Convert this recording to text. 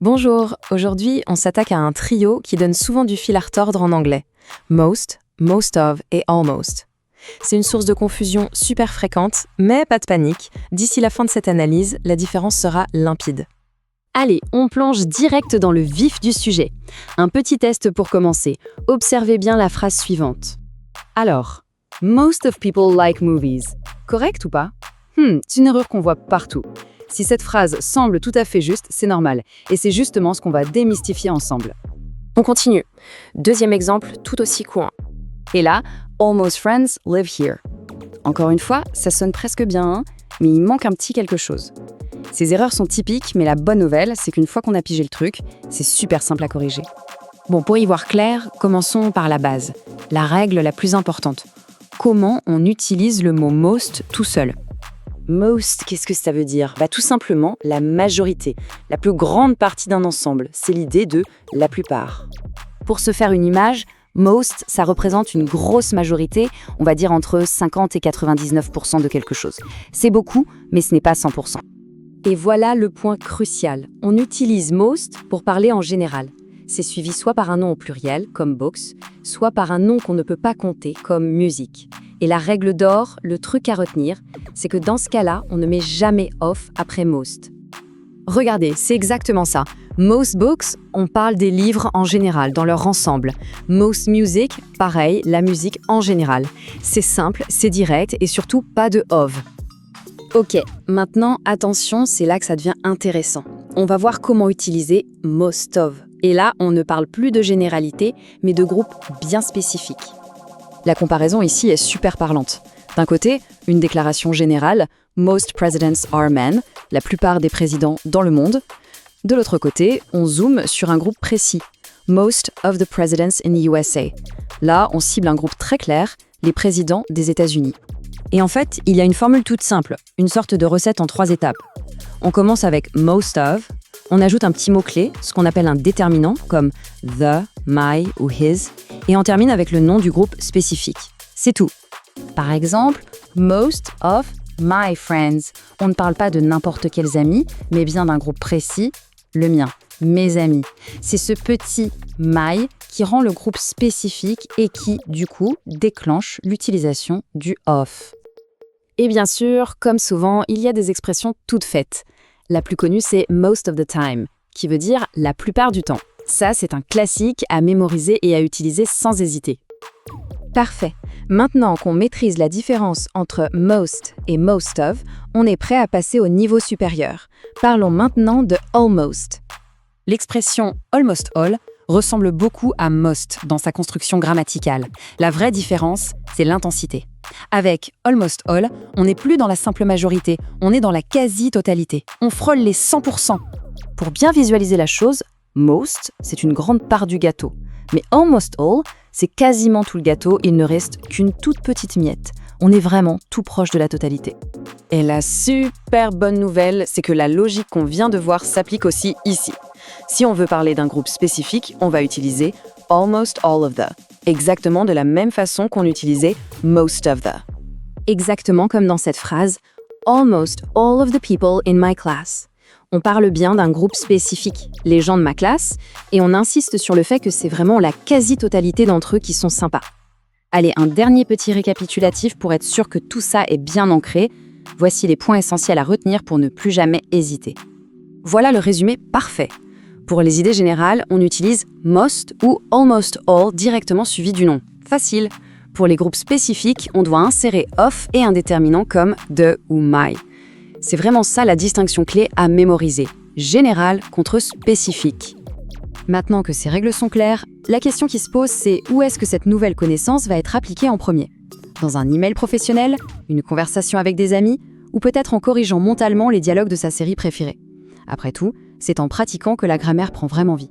Bonjour, aujourd'hui on s'attaque à un trio qui donne souvent du fil à retordre en anglais. Most, most of et almost. C'est une source de confusion super fréquente, mais pas de panique. D'ici la fin de cette analyse, la différence sera limpide. Allez, on plonge direct dans le vif du sujet. Un petit test pour commencer. Observez bien la phrase suivante. Alors, most of people like movies. Correct ou pas? C'est une erreur qu'on voit partout. Si cette phrase semble tout à fait juste, c'est normal. Et c'est justement ce qu'on va démystifier ensemble. On continue. Deuxième exemple, tout aussi courant. Et là, almost friends live here. Encore une fois, ça sonne presque bien, hein, mais il manque un petit quelque chose. Ces erreurs sont typiques, mais la bonne nouvelle, c'est qu'une fois qu'on a pigé le truc, c'est super simple à corriger. Bon, pour y voir clair, commençons par la base. La règle la plus importante. Comment on utilise le mot most tout seul? Most, qu'est-ce que ça veut dire? Tout simplement, la majorité, la plus grande partie d'un ensemble. C'est l'idée de la plupart. Pour se faire une image, most, ça représente une grosse majorité, on va dire entre 50 et 99% de quelque chose. C'est beaucoup, mais ce n'est pas 100%. Et voilà le point crucial. On utilise most pour parler en général. C'est suivi soit par un nom au pluriel, comme books, soit par un nom qu'on ne peut pas compter, comme music. Et la règle d'or, le truc à retenir, c'est que dans ce cas-là, on ne met jamais off après most. Regardez, c'est exactement ça. Most books, on parle des livres en général, dans leur ensemble. Most music, pareil, la musique en général. C'est simple, c'est direct et surtout pas de of. Ok, maintenant, attention, c'est là que ça devient intéressant. On va voir comment utiliser most of. Et là, on ne parle plus de généralité, mais de groupes bien spécifiques. La comparaison ici est super parlante. D'un côté, une déclaration générale, most presidents are men, la plupart des présidents dans le monde. De l'autre côté, on zoome sur un groupe précis, most of the presidents in the USA. Là, on cible un groupe très clair, les présidents des États-Unis. Et en fait, il y a une formule toute simple, une sorte de recette en 3 étapes. On commence avec most of, on ajoute un petit mot-clé, ce qu'on appelle un déterminant, comme the, my ou his, et on termine avec le nom du groupe spécifique. C'est tout. Par exemple, most of my friends. On ne parle pas de n'importe quels amis, mais bien d'un groupe précis, le mien, mes amis. C'est ce petit my qui rend le groupe spécifique et qui, du coup, déclenche l'utilisation du of. Et bien sûr, comme souvent, il y a des expressions toutes faites. La plus connue, c'est most of the time, qui veut dire la plupart du temps. Ça, c'est un classique à mémoriser et à utiliser sans hésiter. Parfait. Maintenant qu'on maîtrise la différence entre most et most of, on est prêt à passer au niveau supérieur. Parlons maintenant de almost. L'expression almost all ressemble beaucoup à most dans sa construction grammaticale. La vraie différence, c'est l'intensité. Avec almost all, on n'est plus dans la simple majorité, on est dans la quasi-totalité. On frôle les 100%. Pour bien visualiser la chose, most, c'est une grande part du gâteau. Mais almost all, c'est quasiment tout le gâteau, il ne reste qu'une toute petite miette. On est vraiment tout proche de la totalité. Et la super bonne nouvelle, c'est que la logique qu'on vient de voir s'applique aussi ici. Si on veut parler d'un groupe spécifique, on va utiliser almost all of the. Exactement de la même façon qu'on utilisait most of the. Exactement comme dans cette phrase « Almost all of the people in my class ». On parle bien d'un groupe spécifique, les gens de ma classe, et on insiste sur le fait que c'est vraiment la quasi-totalité d'entre eux qui sont sympas. Allez, un dernier petit récapitulatif pour être sûr que tout ça est bien ancré. Voici les points essentiels à retenir pour ne plus jamais hésiter. Voilà le résumé parfait. Pour les idées générales, on utilise most ou almost all directement suivi du nom. Facile. Pour les groupes spécifiques, on doit insérer of et un déterminant comme the ou my. C'est vraiment ça la distinction clé à mémoriser. Général contre spécifique. Maintenant que ces règles sont claires, la question qui se pose, c'est où est-ce que cette nouvelle connaissance va être appliquée en premier? Dans un email professionnel, une conversation avec des amis, ou peut-être en corrigeant mentalement les dialogues de sa série préférée. Après tout, c'est en pratiquant que la grammaire prend vraiment vie.